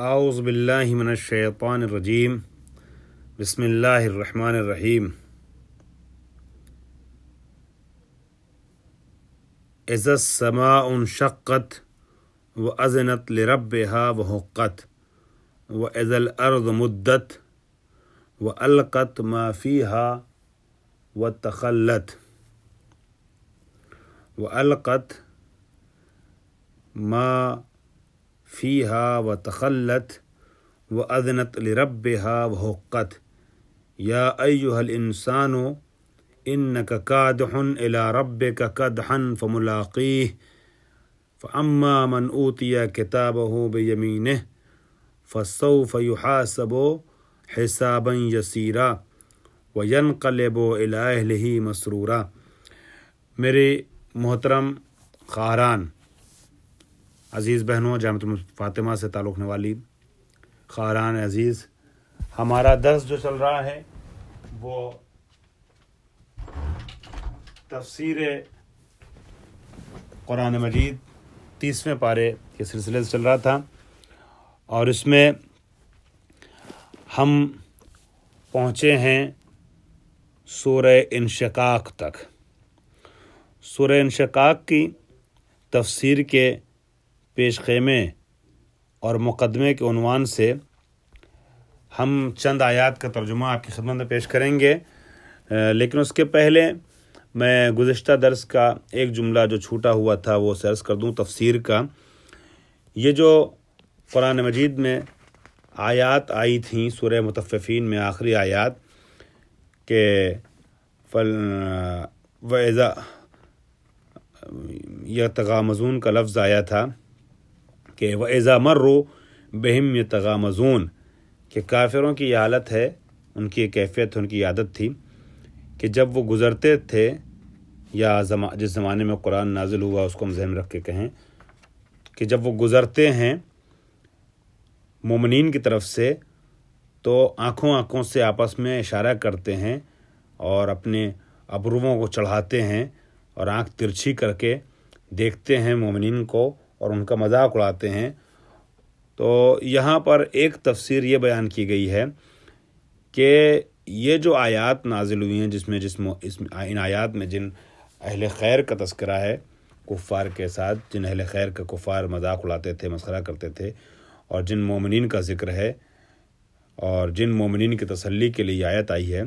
اعوذ باللہ من الشیطان الرجیم بسم اللہ الرحمن الرحیم اذا السماء انشقت وأذنت لربها وحقت وإذا الأرض مدت وألقت ما فيها وتخلت وألقت ما فيها وتخلت وأذنت لربها وحقت يا أيها الإنسان إنك كادح إلى ربك كدحا فملاقيه فأما من أوتي كتابه بيمينه فسوف يحاسب حسابا يسيرا وينقلب إلى أهله مسرورا۔ میرے محترم خواہران، عزیز بہنوں، جامعۃ فاطمہ سے تعلق رکھنے والی خواہران عزیز، ہمارا درس جو چل رہا ہے وہ تفسیر قرآن مجید 30ویں پارے کے سلسلے سے چل رہا تھا، اور اس میں ہم پہنچے ہیں سورہ انشقاق تک۔ سورہ انشقاق کی تفسیر کے پیش خیمے اور مقدمے کے عنوان سے ہم چند آیات کا ترجمہ آپ کی خدمت میں پیش کریں گے، لیکن اس کے پہلے میں گزشتہ درس کا ایک جملہ جو چھوٹا ہوا تھا وہ عرض کر دوں تفسیر کا۔ یہ جو قرآن مجید میں آیات آئی تھیں سورہ مطففین میں آخری آیات کہ وَإِذَا یتغامزون کا لفظ آیا تھا کہ وَإِذَا مَرُّوا بِهِمْ یتغامزون، کہ کافروں کی یہ حالت ہے، ان کی کیفیت، ان کی عادت تھی کہ جب وہ گزرتے تھے، یا جس زمانے میں قرآن نازل ہوا اس کو ہم ذہن میں رکھ کے کہیں کہ جب وہ گزرتے ہیں مومنین کی طرف سے تو آنکھوں سے آپس میں اشارہ کرتے ہیں اور اپنے ابروؤں کو چڑھاتے ہیں اور آنکھ ترچھی کر کے دیکھتے ہیں مومنین کو اور ان کا مذاق اڑاتے ہیں۔ تو یہاں پر ایک تفسیر یہ بیان کی گئی ہے کہ یہ جو آیات نازل ہوئی ہیں جس میں ان آیات میں جن اہل خیر کا تذکرہ ہے کفار کے ساتھ، جن اہل خیر کا کفار مذاق اڑاتے تھے، مسخرہ کرتے تھے، اور جن مومنین کا ذکر ہے اور جن مومنین کی تسلی کے لیے آیت آئی ہے،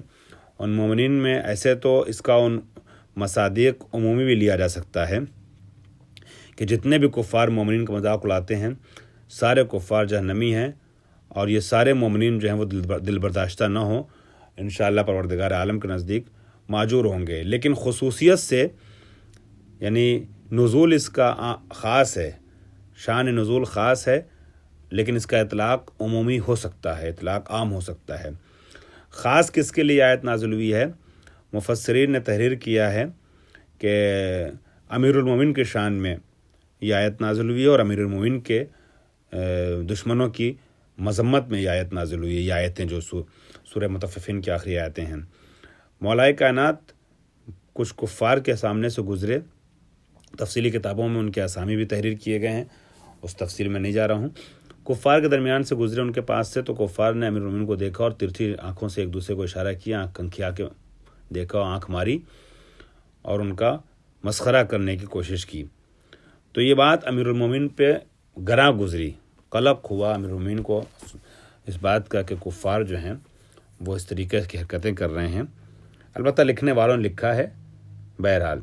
ان مومنین میں ایسے تو اس کا ان مصادیق عمومی بھی لیا جا سکتا ہے کہ جتنے بھی کفار مومنین کا مذاق اڑاتے ہیں سارے کفار جہنمی ہیں، اور یہ سارے مومنین جو ہیں وہ دل برداشتہ نہ ہوں، انشاءاللہ پروردگار عالم کے نزدیک معجور ہوں گے۔ لیکن خصوصیت سے یعنی نزول اس کا خاص ہے، شان نزول خاص ہے، لیکن اس کا اطلاق عمومی ہو سکتا ہے، اطلاق عام ہو سکتا ہے۔ خاص کس کے لیے آیت نازل ہوئی ہے؟ مفسرین نے تحریر کیا ہے کہ امیر المومنین کے شان میں یہ آیت نازل ہوئی ہے، اور امیر المومنین کے دشمنوں کی مذمت میں یہ آیت نازل ہوئی ہے۔ یہ آیتیں جو سورہ مطففین کی آخری آیتیں ہیں، مولائے کائنات کچھ کفار کے سامنے سے گزرے، تفصیلی کتابوں میں ان کے اسامی بھی تحریر کیے گئے ہیں، اس تفصیل میں نہیں جا رہا ہوں۔ کفار کے درمیان سے گزرے ان کے پاس سے، تو کفار نے امیر المومنین کو دیکھا اور ترچھی آنکھوں سے ایک دوسرے کو اشارہ کیا، آنکھ کنکھیا کے دیکھا، آنکھ ماری اور ان کا مسخرہ کرنے کی کوشش کی۔ تو یہ بات امیر المومنین پہ گراں گزری، قلق ہوا امیر المومنین کو اس بات کا کہ کفار جو ہیں وہ اس طریقے کی حرکتیں کر رہے ہیں۔ البتہ لکھنے والوں نے لکھا ہے بہرحال،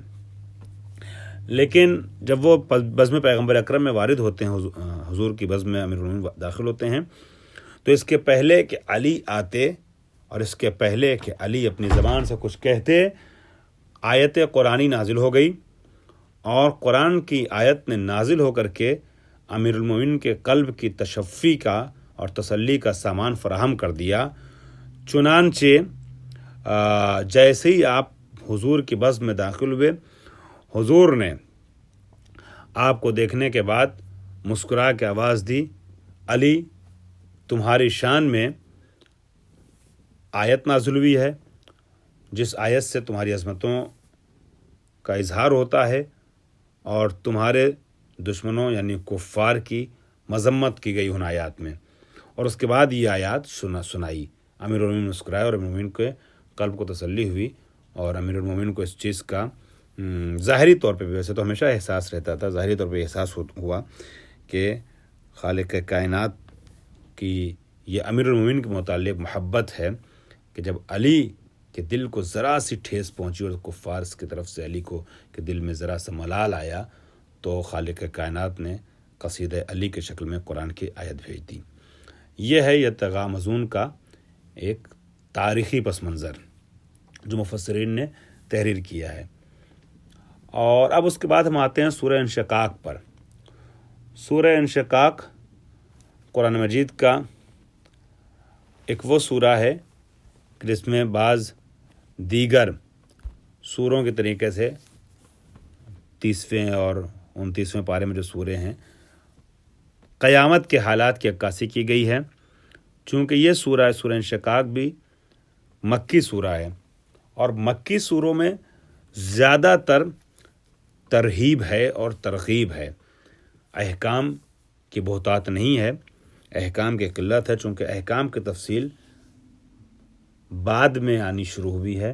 لیکن جب وہ بزم پیغمبر اکرم میں وارد ہوتے ہیں، حضور کی بزم میں امیر المومنین داخل ہوتے ہیں، تو اس کے پہلے کہ علی آتے اور اس کے پہلے کہ علی اپنی زبان سے کچھ کہتے، آیت قرآنی نازل ہو گئی، اور قرآن کی آیت نے نازل ہو کر کے امیر المومنین کے قلب کی تشفی کا اور تسلی کا سامان فراہم کر دیا۔ چنانچہ جیسے ہی آپ حضور کی بزم میں داخل ہوئے، حضور نے آپ کو دیکھنے کے بعد مسکرا کے آواز دی، علی تمہاری شان میں آیت نازل ہوئی ہے جس آیت سے تمہاری عظمتوں کا اظہار ہوتا ہے اور تمہارے دشمنوں یعنی کفار کی مذمت کی گئی ان آیات میں۔ اور اس کے بعد یہ آیات سنائی. امیر المومنین مسکرائے اور امیر المومنین کے قلب کو تسلی ہوئی، اور امیر المومنین کو اس چیز کا ظاہری طور پہ، ویسے تو ہمیشہ احساس رہتا تھا، ظاہری طور پہ احساس ہوا کہ خالق کائنات کی یہ امیر المومنین کے متعلق محبت ہے کہ جب علی کے دل کو ذرا سی ٹھیس پہنچی اور کفار کی طرف سے علی کو کے دل میں ذرا سا ملال آیا، تو خالق کائنات نے قصیدہ علی کے شکل میں قرآن کی آیت بھیج دی. یہ ہے یہ تغامزون کا ایک تاریخی پس منظر جو مفسرین نے تحریر کیا ہے. اور اب اس کے بعد ہم آتے ہیں سورہ انشقاق پر. سورہ انشقاق قرآن مجید کا ایک وہ سورہ ہے جس میں بعض دیگر سوروں کے طریقے سے 30ویں اور 29ویں پارے میں جو سورے ہیں قیامت کے حالات کی عکاسی کی گئی ہے. چونکہ یہ سورہ انشقاق بھی مکی سورہ ہے، اور مکی سوروں میں زیادہ تر ترہیب ہے اور ترغیب ہے، احکام کی بہتات نہیں ہے، احکام کی قلت ہے، چونکہ احکام کی تفصیل بعد میں آنی شروع ہوئی ہے.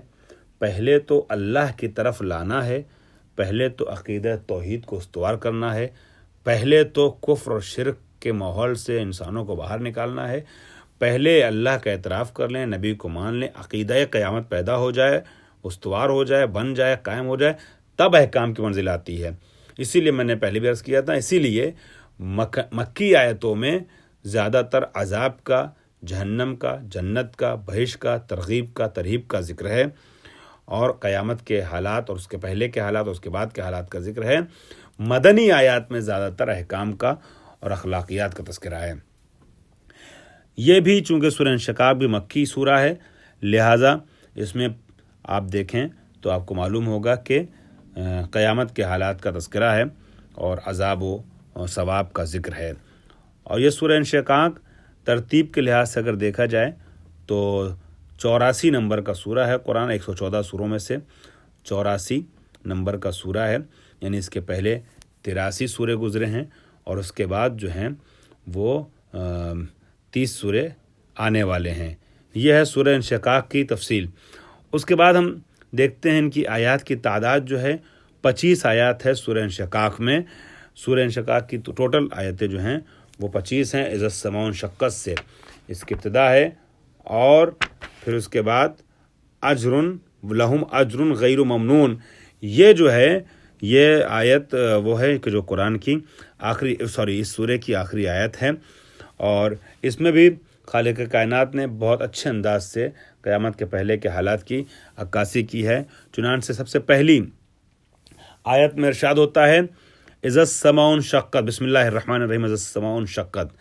پہلے تو اللہ کی طرف لانا ہے، پہلے تو عقیدہ توحید کو استوار کرنا ہے، پہلے تو کفر اور شرک کے ماحول سے انسانوں کو باہر نکالنا ہے، پہلے اللہ کا اعتراف کر لیں، نبی کو مان لیں، عقیدہ قیامت پیدا ہو جائے، استوار ہو جائے، بن جائے، قائم ہو جائے، تب احکام کی منزل آتی ہے. اسی لیے میں نے پہلے بھی عرض کیا تھا، اسی لیے مکی آیتوں میں زیادہ تر عذاب کا، جہنم کا، جنت کا، بہشت کا، ترغیب کا، ترہیب کا ذکر ہے، اور قیامت کے حالات اور اس کے پہلے کے حالات اور اس کے بعد کے حالات کا ذکر ہے. مدنی آیات میں زیادہ تر احکام کا اور اخلاقیات کا تذکرہ ہے. یہ بھی چونکہ سورہ انشقاق بھی مکی سورہ ہے، لہٰذا اس میں آپ دیکھیں تو آپ کو معلوم ہوگا کہ قیامت کے حالات کا تذکرہ ہے اور عذاب و ثواب کا ذکر ہے. اور یہ سورہ انشقاق ترتیب کے لحاظ سے اگر دیکھا جائے تو 84 نمبر کا سورہ ہے. قرآن 114 سوروں میں سے 84 نمبر کا سورہ ہے، یعنی اس کے پہلے 83 سورے گزرے ہیں، اور اس کے بعد جو ہیں وہ 30 سورے آنے والے ہیں. یہ ہے سورہ انشقاق کی تفصیل. اس کے بعد ہم دیکھتے ہیں ان کی آیات کی تعداد جو ہے 25 آیات ہے سورہ انشقاق میں. سورہ انشقاق کی ٹوٹل آیتیں جو ہیں وہ 25 ہیں. اذا السماء انشقت سے اس کی ابتدا ہے، اور پھر اس کے بعد اجر لہم اجر غیر ممنون. یہ جو ہے یہ آیت وہ ہے کہ جو قرآن کی اس سورے کی آخری آیت ہے، اور اس میں بھی خالق کائنات نے بہت اچھے انداز سے قیامت کے پہلے کے حالات کی عکاسی کی ہے. چنانچہ سب سے پہلی آیت میں ارشاد ہوتا ہے اذا السماء انشقت، بسم اللہ الرحمن الرحیم، اذا السماء انشقت.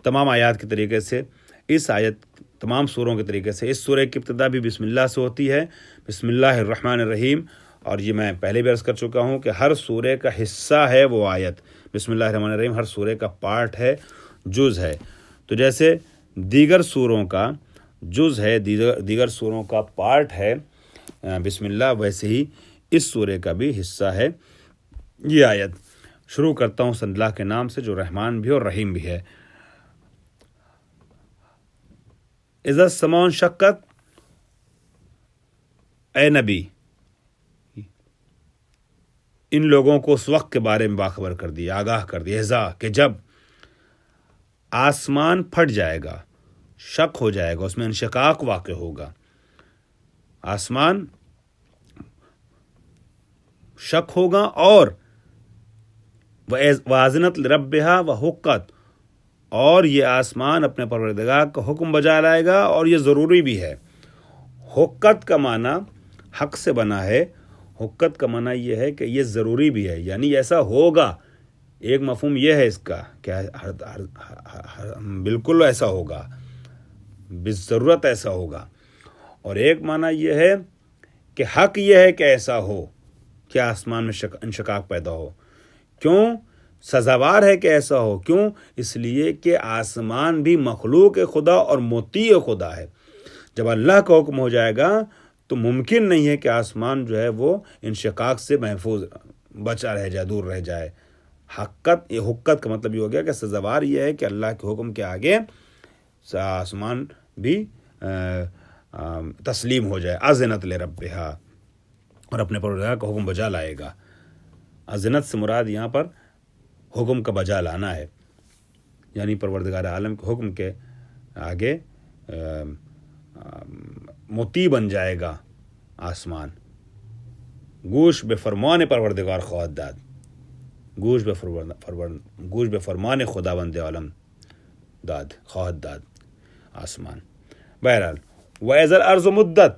تمام آیات کے طریقے سے اس آیت، تمام سوروں کے طریقے سے اس سورے کی ابتدا بھی بسم اللہ سے ہوتی ہے، بسم اللہ الرحمن الرحیم. اور یہ میں پہلے بھی عرض کر چکا ہوں کہ ہر سورے کا حصہ ہے وہ آیت. بسم اللہ الرحمن الرحیم ہر سورے کا پارٹ ہے، جز ہے. تو جیسے دیگر سوروں کا جز ہے، دیگر سوروں کا پارٹ ہے بسم اللہ، ویسے ہی اس سورے کا بھی حصہ ہے یہ آیت. شروع کرتا ہوں اللہ کے نام سے جو رحمان بھی اور رحیم بھی ہے. اذا السماء انشقت، اے نبی ان لوگوں کو اس وقت کے بارے میں باخبر کر دیا، آگاہ کر دیا، اذا کہ جب آسمان پھٹ جائے گا، شق ہو جائے گا، اس میں انشقاق واقع ہوگا، آسمان شق ہوگا، اور وَأَذِنَتْ لِرَبِّهَا وَحُقَّتْ، اور یہ آسمان اپنے پروردگار کا حکم بجا لائے گا، اور یہ ضروری بھی ہے. حقت کا معنی حق سے بنا ہے، حقت کا معنی یہ ہے کہ یہ ضروری بھی ہے، یعنی ایسا ہوگا. ایک مفہوم یہ ہے اس کا کہ بالکل ایسا ہوگا، بالضرورت ایسا ہوگا. اور ایک معنی یہ ہے کہ حق یہ ہے کہ ایسا ہو، کہ آسمان میں انشقاق پیدا ہو. کیوں سزاوار ہے کہ ایسا ہو؟ کیوں؟ اس لیے کہ آسمان بھی مخلوق خدا اور مطیع خدا ہے. جب اللہ کا حکم ہو جائے گا تو ممکن نہیں ہے کہ آسمان جو ہے وہ انشقاق سے محفوظ بچا رہ جائے، دور رہ جائے. حقت کا مطلب یہ ہو گیا کہ سزاوار یہ ہے کہ اللہ کے حکم کے آگے آسمان بھی تسلیم ہو جائے. اذنت لربھا، اور اپنے پروردگار کا حکم بجا لائے گا. اذنت سے مراد یہاں پر حکم کا بجا لانا ہے، یعنی پروردگار عالم کے حکم کے آگے مطیع بن جائے گا آسمان. گوش بے فرمان پروردگار خواہد داد، گوش بے فرمان خداوند عالم داد خواہد داد آسمان. بہرحال وَإِذَا الْأَرْضُ مُدَّتْ،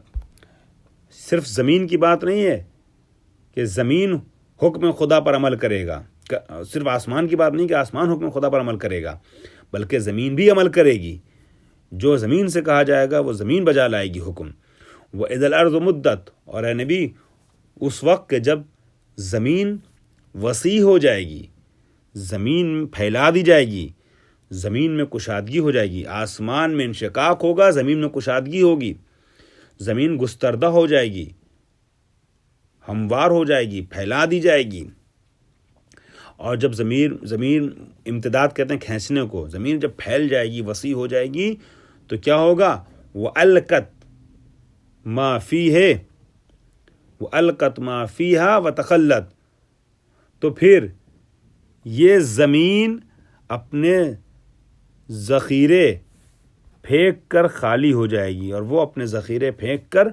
صرف زمین کی بات نہیں ہے کہ زمین حکم خدا پر عمل کرے گا، صرف آسمان کی بات نہیں کہ آسمان حکم خدا پر عمل کرے گا، بلکہ زمین بھی عمل کرے گی. جو زمین سے کہا جائے گا وہ زمین بجا لائے گی حکم. وَإِذَا الْأَرْضُ مُدَّتْ، اور اے نبی اس وقت کہ جب زمین وسیع ہو جائے گی، زمین پھیلا دی جائے گی، زمین میں کشادگی ہو جائے گی. آسمان میں انشقاق ہوگا، زمین میں کشادگی ہوگی، زمین گستردہ ہو جائے گی، ہموار ہو جائے گی، پھیلا دی جائے گی. اور جب زمین امتداد کہتے ہیں کھینچنے کو، زمین جب پھیل جائے گی، وسیع ہو جائے گی تو کیا ہوگا؟ وَأَلْقَتْ مَا فِيهَا وَأَلْقَتْ مَا فِيهَا وَتَخَلَّتْ، تو پھر یہ زمین اپنے ذخیرے پھینک کر خالی ہو جائے گی، اور وہ اپنے ذخیرے پھینک کر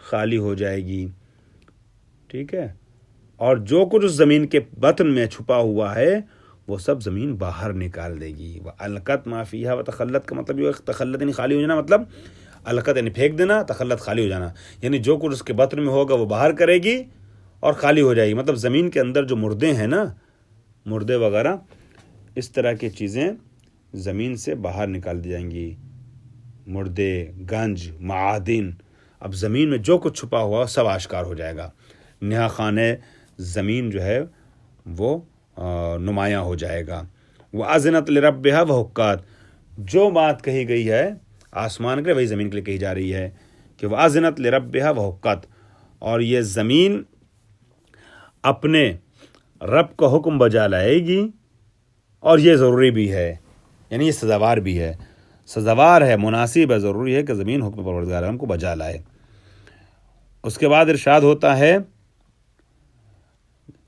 خالی ہو جائے گی. ٹھیک ہے، اور جو کچھ اس زمین کے بطن میں چھپا ہوا ہے وہ سب زمین باہر نکال دے گی. وَأَلْقَتْ مَا فِيهَا وَتَخَلَّتْ کا مطلب یہ ہے، تخلت یعنی خالی ہو جانا، مطلب القت یعنی پھینک دینا، تخلت خالی ہو جانا، یعنی جو کچھ اس کے بطن میں ہوگا وہ باہر کرے گی اور خالی ہو جائے گی. مطلب زمین کے اندر جو مردے ہیں نا، مردے وغیرہ، اس طرح کی چیزیں زمین سے باہر نکال دی جائیں گی. مردے، گنج، معادن، اب زمین میں جو کچھ چھپا ہوا سب آشکار ہو جائے گا. نہا خانے زمین جو ہے وہ نمایاں ہو جائے گا. وَأَذِنَتْ لِرَبِّهَا وَحُقَّتْ، جو بات کہی گئی ہے آسمان کے لیے وہی زمین کے لیے کہی جا رہی ہے کہ وَأَذِنَتْ لِرَبِّهَا وَحُقَّتْ، اور یہ زمین اپنے رب کا حکم بجا لائے گی، اور یہ ضروری بھی ہے، یعنی یہ سزاوار بھی ہے، سزاوار ہے، مناسب ہے، ضروری ہے کہ زمین حکم پروردگار عالم کو بجا لائے. اس کے بعد ارشاد ہوتا ہے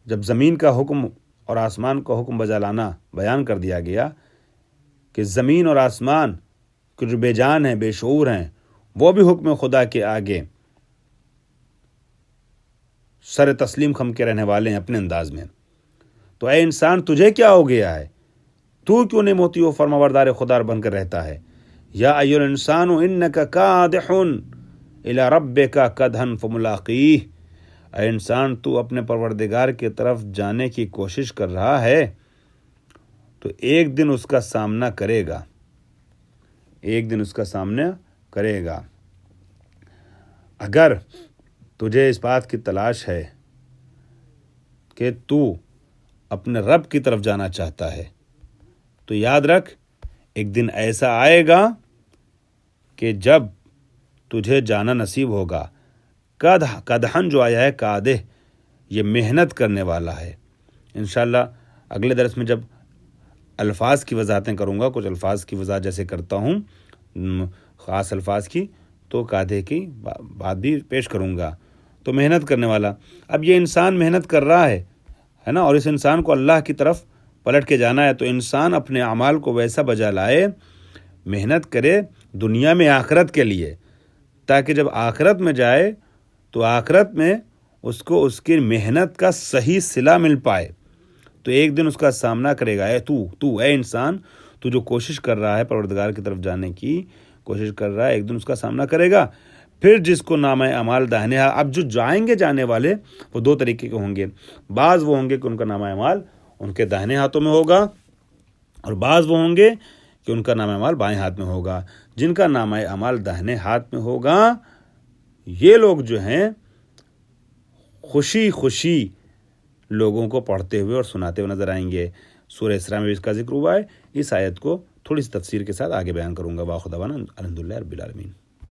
جب زمین کا حکم اور آسمان کا حکم بجا لانا بیان کر دیا گیا کہ زمین اور آسمان کے جو بے جان ہیں، بے شعور ہیں، وہ بھی حکم خدا کے آگے سر تسلیم خم کے رہنے والے ہیں اپنے انداز میں. تو اے انسان تجھے کیا ہو گیا ہے؟ تو کیوں نہیں موتی و فرمانبردار خدا بن کر رہتا ہے؟ یا ایھا الانسان انک کادح الی ربک کدحا فملاقیہ، اے انسان تو اپنے پروردگار کی طرف جانے کی کوشش کر رہا ہے تو ایک دن اس کا سامنا کرے گا، ایک دن اس کا سامنا کرے گا. اگر تجھے اس بات کی تلاش ہے کہ تو اپنے رب کی طرف جانا چاہتا ہے تو یاد رکھ ایک دن ایسا آئے گا کہ جب تجھے جانا نصیب ہوگا. کدحن جو آیا ہے کادح، یہ محنت کرنے والا ہے. انشاءاللہ اگلے درس میں جب الفاظ کی وضاحتیں کروں گا، کچھ الفاظ کی وضاحت جیسے کرتا ہوں خاص الفاظ کی، تو کادح کی بات بھی پیش کروں گا. تو محنت کرنے والا، اب یہ انسان محنت کر رہا ہے نا، اور اس انسان کو اللہ کی طرف پلٹ کے جانا ہے. تو انسان اپنے اعمال کو ویسا بجا لائے، محنت کرے دنیا میں آخرت کے لیے، تاکہ جب آخرت میں جائے تو آخرت میں اس کو اس کی محنت کا صحیح صلہ مل پائے. تو ایک دن اس کا سامنا کرے گا. اے انسان، تو جو کوشش کر رہا ہے پروردگار کی طرف جانے کی کوشش کر رہا ہے، ایک دن اس کا سامنا کرے گا. پھر جس کو نامہ اعمال داہنے ہاتھ، اب جو جائیں گے جانے والے وہ دو طریقے کے ہوں گے. بعض وہ ہوں گے کہ ان کا نامہ اعمال ان کے داہنے ہاتھوں میں ہوگا، اور بعض وہ ہوں گے کہ ان کا نامہ اعمال بائیں ہاتھ میں ہوگا. جن کا نامہ اعمال داہنے ہاتھ میں ہوگا یہ لوگ جو ہیں خوشی خوشی لوگوں کو پڑھتے ہوئے اور سناتے ہوئے نظر آئیں گے. سورہ اسراء میں بھی اس کا ذکر ہوا ہے. اس آیت کو تھوڑی سی تفسیر کے ساتھ آگے بیان کروں گا. واخر دعوانا الحمدللہ رب العالمین.